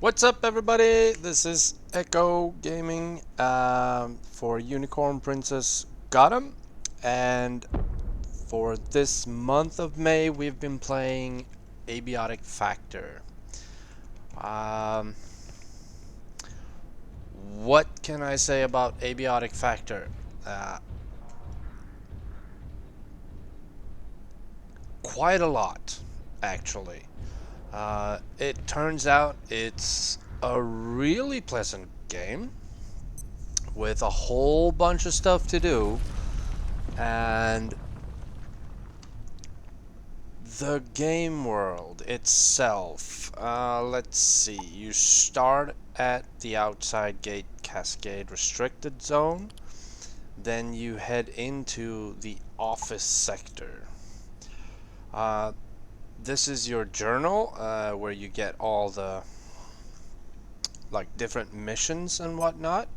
What's up, everybody? This is Echo Gaming for Unicorn Princess GOTM, and for this month of May, we've been playing Abiotic Factor. Um, what can I say about Abiotic Factor? Uh, Quite a lot, actually. It turns out it's a really pleasant game with a whole bunch of stuff to do, and the game world itself. Let's see. You start at the outside gate cascade restricted zone, then you head into the office sector. Uh, this is your journal where you get all the like different missions and whatnot.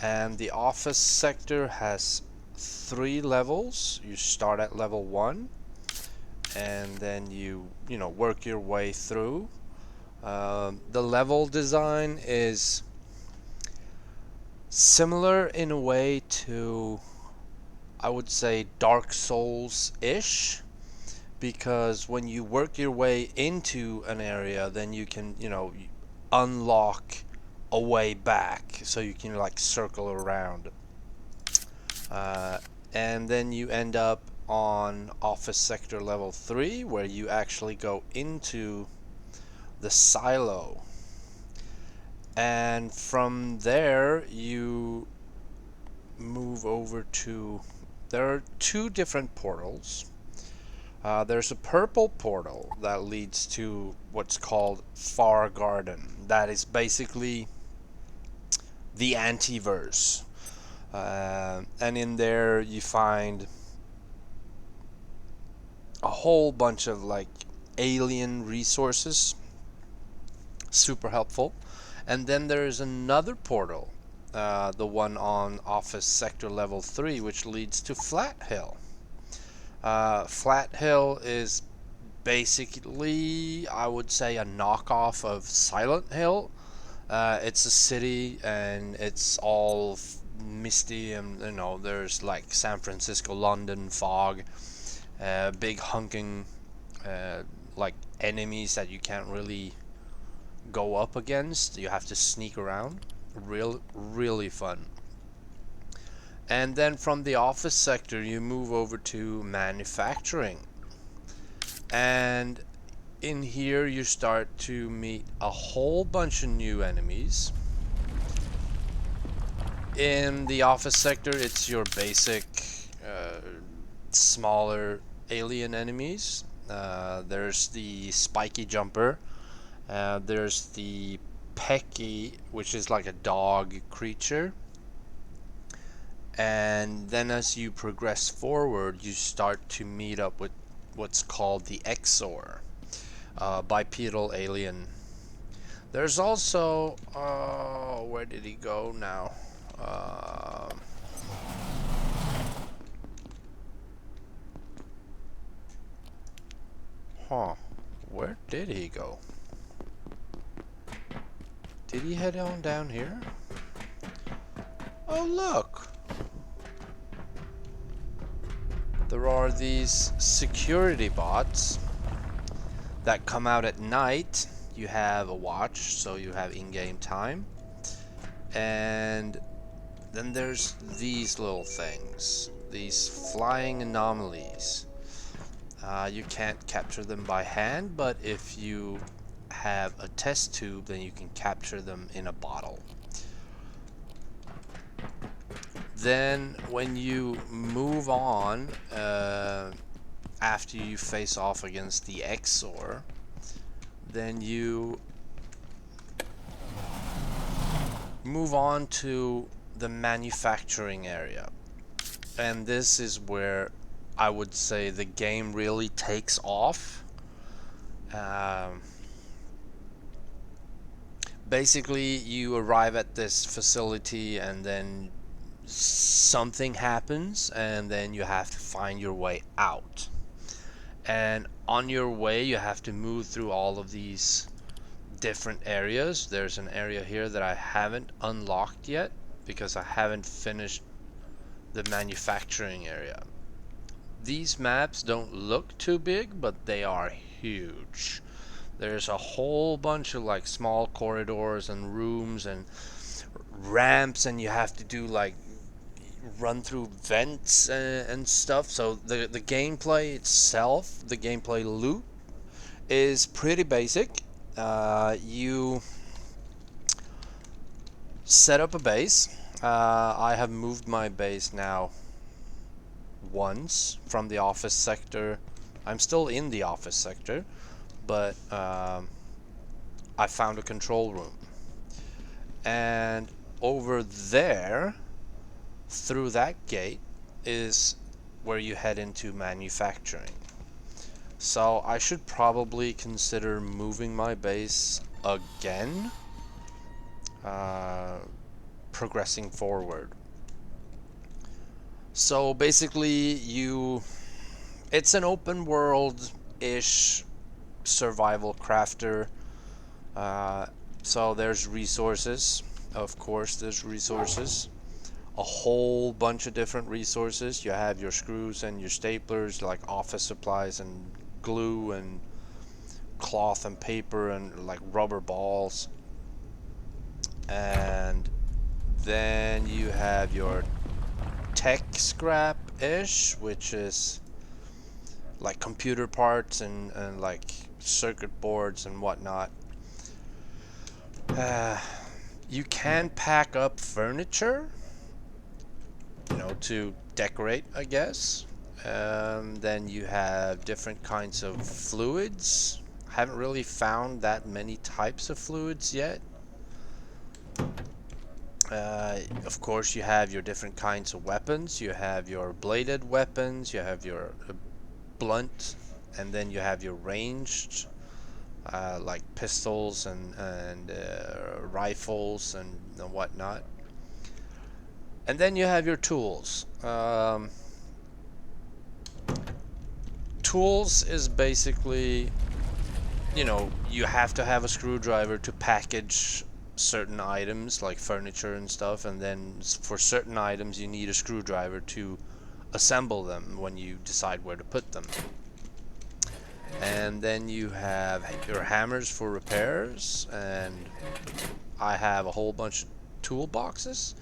And the office sector has 3 levels. You start at level 1, and then you work your way through. The level design is similar in a way to, I would say, Dark Souls-ish, because when you work your way into an area, then you can, unlock a way back, so you can like circle around. Uh, and then you end up on office sector level 3, where you actually go into the silo, and from there you move over to, there are 2 different portals. There's a purple portal that leads to what's called Far Garden. That is basically the antiverse. And in there you find a whole bunch of like alien resources, super helpful. And then there's another portal, the one on office sector level 3, which leads to Flat Hill. Flat Hill is basically, I would say, a knockoff of Silent Hill. It's a city and it's all misty, and there's like San Francisco, London fog, big hunking like enemies that you can't really go up against. You have to sneak around. Really fun. And then from the office sector you move over to manufacturing, and in here you start to meet a whole bunch of new enemies. In the office sector, it's your basic smaller alien enemies. There's the spiky jumper. There's the Pecky, which is like a dog creature. And then as you progress forward, you start to meet up with what's called the Echoe, bipedal alien. There's also, where did he go now? Huh, where did he go? Did he head on down here? Oh, look! There are these security bots that come out at night. You have a watch, so you have in-game time. And then there's these little things, these flying anomalies. You can't capture them by hand, but if you have a test tube, then you can capture them in a bottle. Then when you move on, after you face off against the Echoe, then you move on to the manufacturing area. And this is where I would say the game really takes off. Basically, you arrive at this facility and then something happens, and then you have to find your way out. And on your way, you have to move through all of these different areas. There's an area here that I haven't unlocked yet because I haven't finished the manufacturing area. These maps don't look too big, but they are huge. There's a whole bunch of like small corridors and rooms and ramps, and you have to do like run through vents and stuff. So the gameplay itself, the gameplay loop, is pretty basic. You set up a base. I have moved my base now once from the office sector. I'm still in the office sector, but I found a control room. And over there, through that gate, is where you head into manufacturing. So I should probably consider moving my base again, progressing forward. So basically it's an open world-ish survival crafter. So there's resources, of course there's resources. A whole bunch of different resources. You have your screws and your staplers, like office supplies and glue and cloth and paper and like rubber balls. And then you have your tech scrap-ish, which is like computer parts and like circuit boards and whatnot. You can pack up furniture, you know, to decorate, I guess. Then you have different kinds of fluids. Haven't really found that many types of fluids yet. Of course, you have your different kinds of weapons. You have your bladed weapons, you have your blunt, and then you have your ranged, like pistols and rifles and whatnot. And then you have your tools. Tools is basically, you know, you have to have a screwdriver to package certain items like furniture and stuff, and then for certain items you need a screwdriver to assemble them when you decide where to put them. And then you have your hammers for repairs, and I have a whole bunch of toolboxes.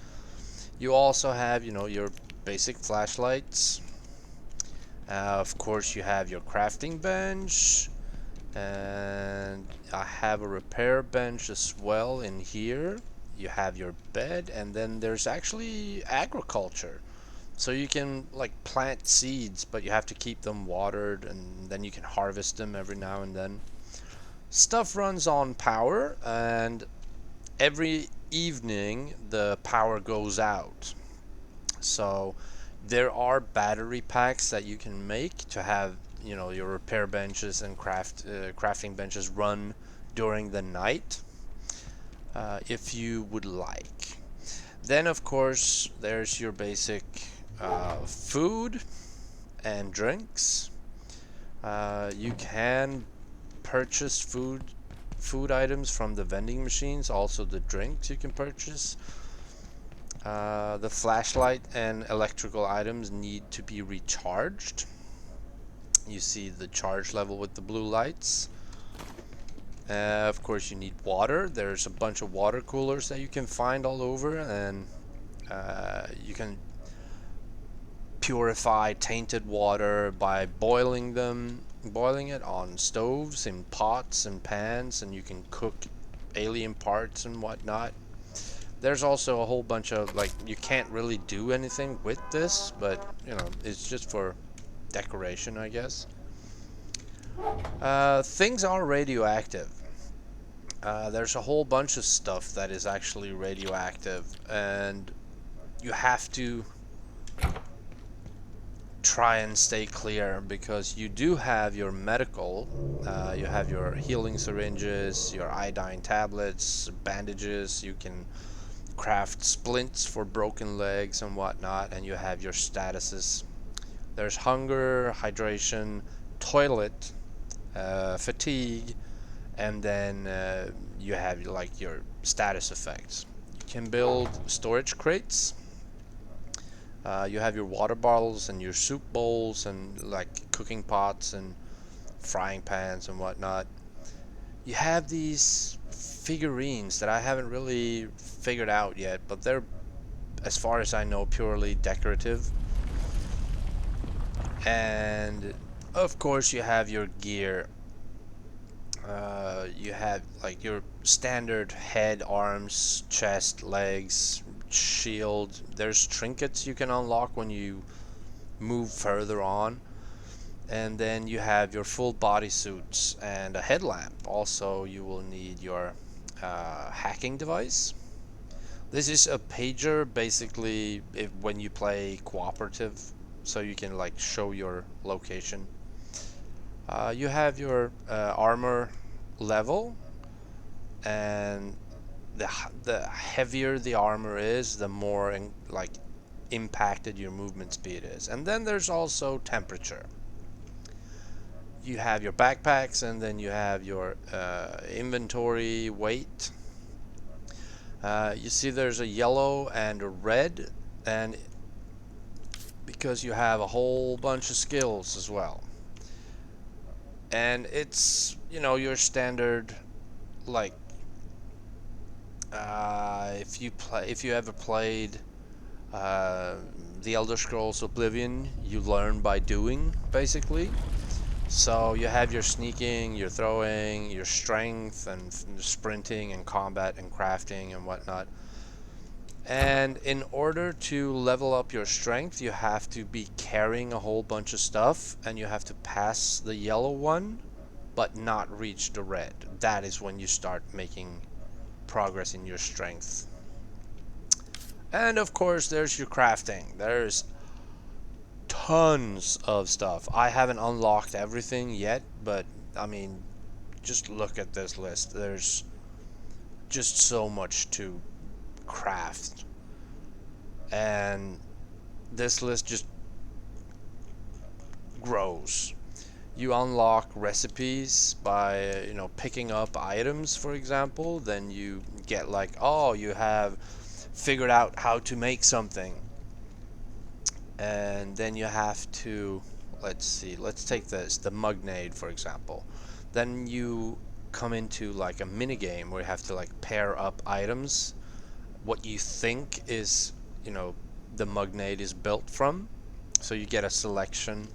You also have, you know, your basic flashlights. Of course you have your crafting bench, and I have a repair bench as well in here. You have your bed, and then there's actually agriculture. So you can like plant seeds, but you have to keep them watered, and then you can harvest them every now and then. Stuff runs on power, and every evening the power goes out. So there are battery packs that you can make to have, you know, your repair benches and crafting benches run during the night, if you would like. Then of course there's your basic food and drinks. You can purchase food items from the vending machines, also the drinks you can purchase. The flashlight and electrical items need to be recharged. You see the charge level with the blue lights. Of course you need water. There's a bunch of water coolers that you can find all over, and you can purify tainted water by boiling it on stoves, in pots and pans, and you can cook alien parts and whatnot. There's also a whole bunch of, like, you can't really do anything with this, but you know, it's just for decoration, I guess. Things are radioactive. There's a whole bunch of stuff that is actually radioactive, and you have to try and stay clear, because you do have your medical, you have your healing syringes, your iodine tablets, bandages, you can craft splints for broken legs and whatnot, and you have your statuses. There's hunger, hydration, toilet, fatigue, and then you have like your status effects. You can build storage crates. You have your water bottles and your soup bowls and like cooking pots and frying pans and whatnot. You have these figurines that I haven't really figured out yet, but they're, as far as I know, purely decorative. And of course you have your gear. You have like your standard head, arms, chest, legs, shield. There's trinkets you can unlock when you move further on. And then you have your full body suits and a headlamp. Also, you will need your hacking device. This is a pager, basically, when you play cooperative, so you can like show your location. You have your armor level, and the heavier the armor is, the more like impacted your movement speed is. And then there's also temperature. You have your backpacks, and then you have your inventory weight. You see there's a yellow and a red, and because you have a whole bunch of skills as well. And it's, you know, your standard, like if you ever played the Elder Scrolls Oblivion, you learn by doing, basically. So you have your sneaking, your throwing, your strength, and sprinting, and combat, and crafting, and whatnot. And in order to level up your strength, you have to be carrying a whole bunch of stuff, and you have to pass the yellow one, but not reach the red. That is when you start making progress in your strength. And of course, there's your crafting. There's tons of stuff. I haven't unlocked everything yet, but I mean, just look at this list. There's just so much to craft, and this list just grows. You unlock recipes by, you know, picking up items, for example. Then you get like, oh, you have figured out how to make something. And then you have to, let's see, let's take this, the Mugnade, for example. Then you come into like a mini game where you have to like pair up items, what you think is, you know, the Mugnade is built from. So you get a selection.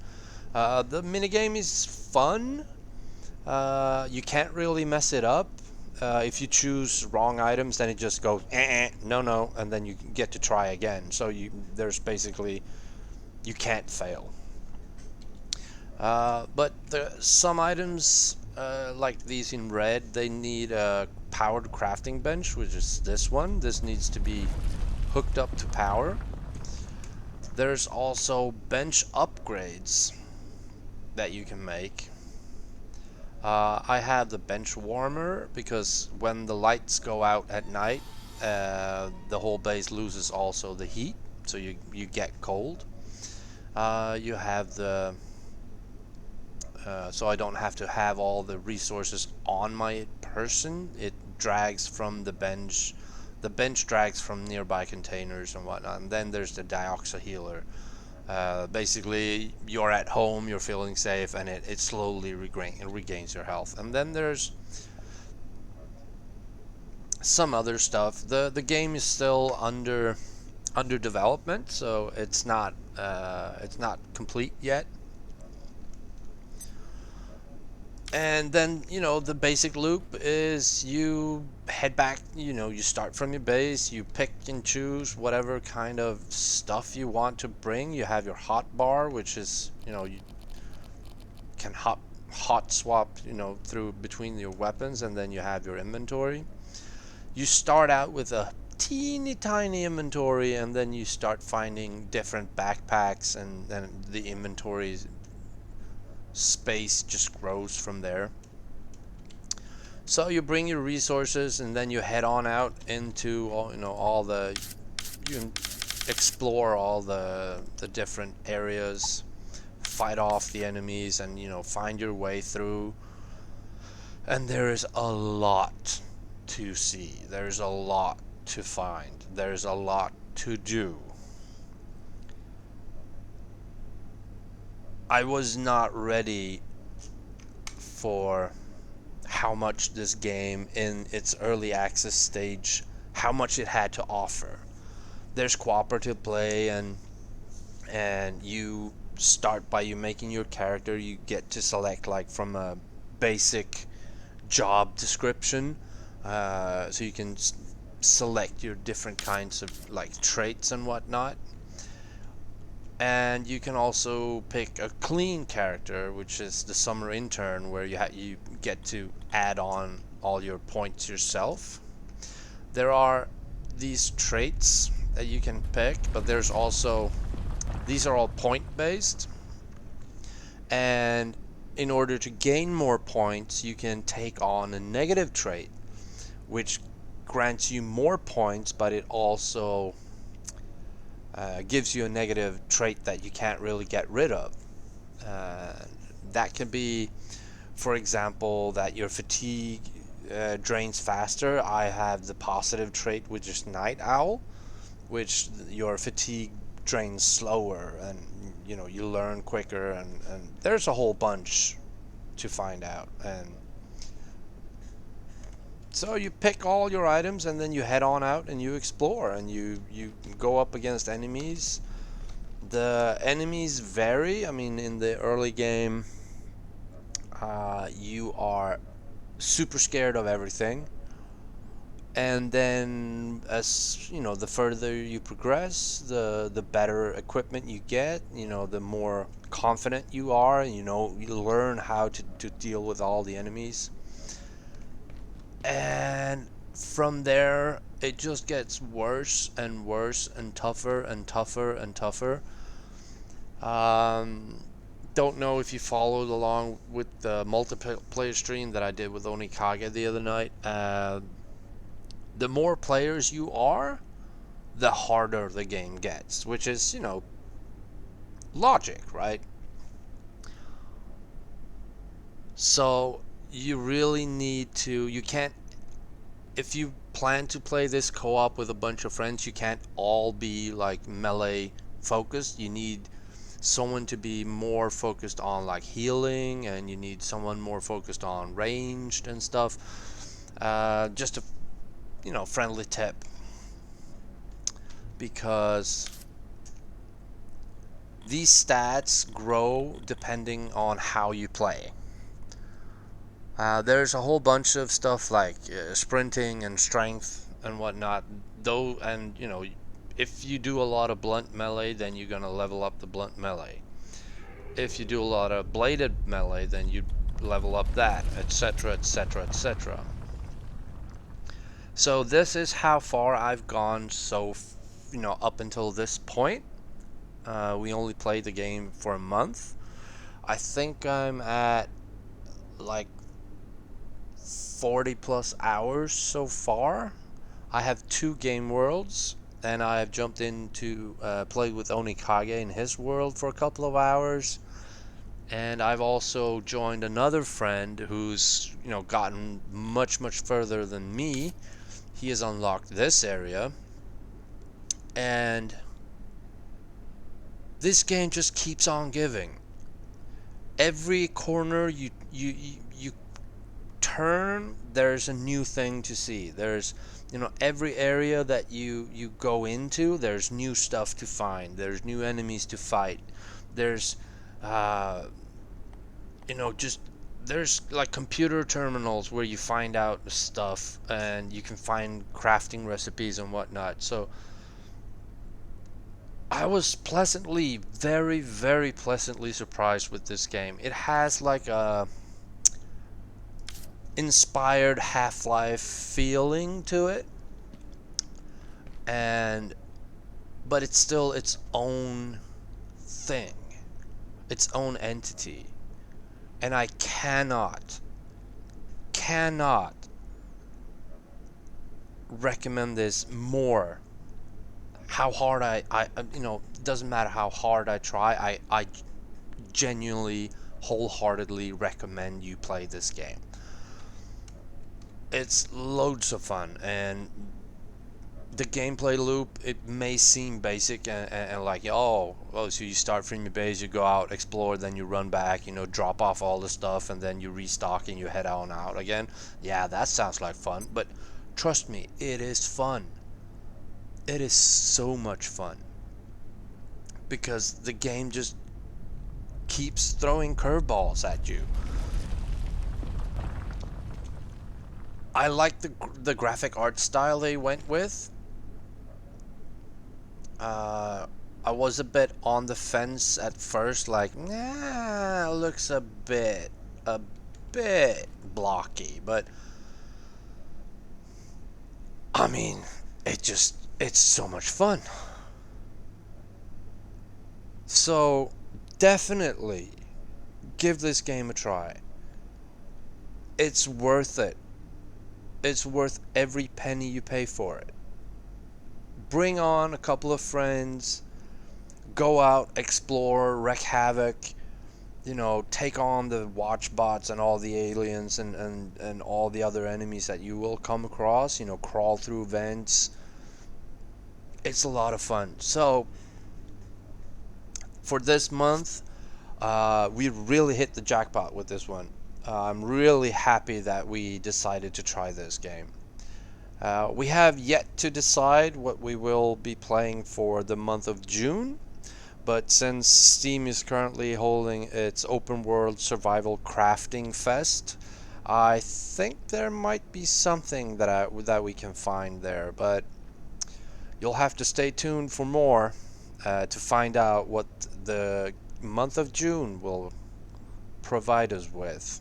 The minigame is fun. You can't really mess it up. If you choose wrong items, then it just goes no, and then you get to try again. So there's basically, you can't fail. But some items, like these in red, they need a powered crafting bench, which is this one. This needs to be hooked up to power. There's also bench upgrades that you can make. I have the bench warmer because when the lights go out at night, the whole base loses also the heat, so you get cold. You have the so I don't have to have all the resources on my person. It drags from the bench. The bench drags from nearby containers and whatnot. And then there's the Dioxa healer. Basically, you're at home, you're feeling safe, and it slowly regains your health. And then there's some other stuff. The game is still under development, so it's not complete yet. And then, you know, the basic loop is you head back, you know, you start from your base, you pick and choose whatever kind of stuff you want to bring. You have your hot bar, which is, you know, you can hot swap, you know, through between your weapons, and then you have your inventory. You start out with a teeny tiny inventory, and then you start finding different backpacks, and then the inventory space just grows from there. So you bring your resources, and then you head on out into you explore all the different areas, fight off the enemies, and, you know, find your way through. And there is a lot to see. There's a lot to find. There's a lot to do. I was not ready for how much this game in its early access stage, how much it had to offer. There's cooperative play, and you start by you making your character. You get to select like from a basic job description, so you can select your different kinds of like traits and whatnot. And you can also pick a clean character, which is the summer intern, where you get to add on all your points yourself. There are these traits that you can pick, but there's also, these are all point based, and in order to gain more points you can take on a negative trait which grants you more points, but it also gives you a negative trait that you can't really get rid of. Uh, that can be, for example, that your fatigue drains faster. I have the positive trait, which is Night Owl, which your fatigue drains slower, and you learn quicker, and there's a whole bunch to find out. And so you pick all your items and then you head on out and you explore and you go up against enemies. The enemies vary. I mean, in the early game, you are super scared of everything, and then as you know, the further you progress, the better equipment you get. The more confident you are, and you learn how to deal with all the enemies. And from there it just gets worse and worse and tougher and tougher and tougher. um, don't know if you followed along with the multiplayer stream that I did with Onikage the other night. The more players you are, the harder the game gets, which is, logic, right? So you really need to, you can't, if you plan to play this co-op with a bunch of friends, you can't all be like melee focused. You need someone to be more focused on like healing, and you need someone more focused on ranged and stuff. Just a friendly tip, because these stats grow depending on how you play. There's a whole bunch of stuff like sprinting and strength and whatnot. Though, and if you do a lot of blunt melee, then you're gonna level up the blunt melee. If you do a lot of bladed melee, then you level up that, etc., etc., etc. So this is how far I've gone. So, up until this point, we only played the game for a month. I think I'm at like 40 plus hours so far. I have 2 game worlds, and I have jumped into play with Onikage in his world for a couple of hours. And I've also joined another friend who's gotten much further than me. He has unlocked this area, and this game just keeps on giving. Every corner you turn, there's a new thing to see. There's every area that you go into, there's new stuff to find. There's new enemies to fight. There's just there's like computer terminals where you find out stuff, and you can find crafting recipes and whatnot. So I was very, very pleasantly surprised with this game. It has like a inspired Half-Life feeling to it, and but it's still its own thing, its own entity. And I cannot recommend this more. How hard I doesn't matter how hard I try, I genuinely, wholeheartedly recommend you play this game. It's loads of fun, and the gameplay loop, it may seem basic and like, oh, so you start from your base, you go out, explore, then you run back, drop off all the stuff, and then you restock and you head on out again. Yeah, that sounds like fun, but trust me, it is fun. It is so much fun because the game just keeps throwing curveballs at you. I like the graphic art style they went with. Uh, I was a bit on the fence at first, like, nah, looks a bit blocky, but I mean, it's so much fun. So, definitely give this game a try. It's worth it. It's worth every penny you pay for it. Bring on a couple of friends, go out, explore, wreak havoc, take on the watch bots and all the aliens and all the other enemies that you will come across, crawl through vents. It's a lot of fun. So, for this month, we really hit the jackpot with this one. I'm really happy that we decided to try this game. We have yet to decide what we will be playing for the month of June. But since Steam is currently holding its open world survival crafting fest, I think there might be something that we can find there. But you'll have to stay tuned for more to find out what the month of June will provide us with.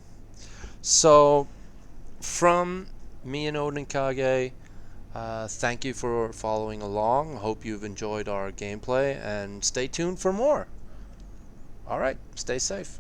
So, from me and Odinkage, thank you for following along. Hope you've enjoyed our gameplay and stay tuned for more. Alright, stay safe.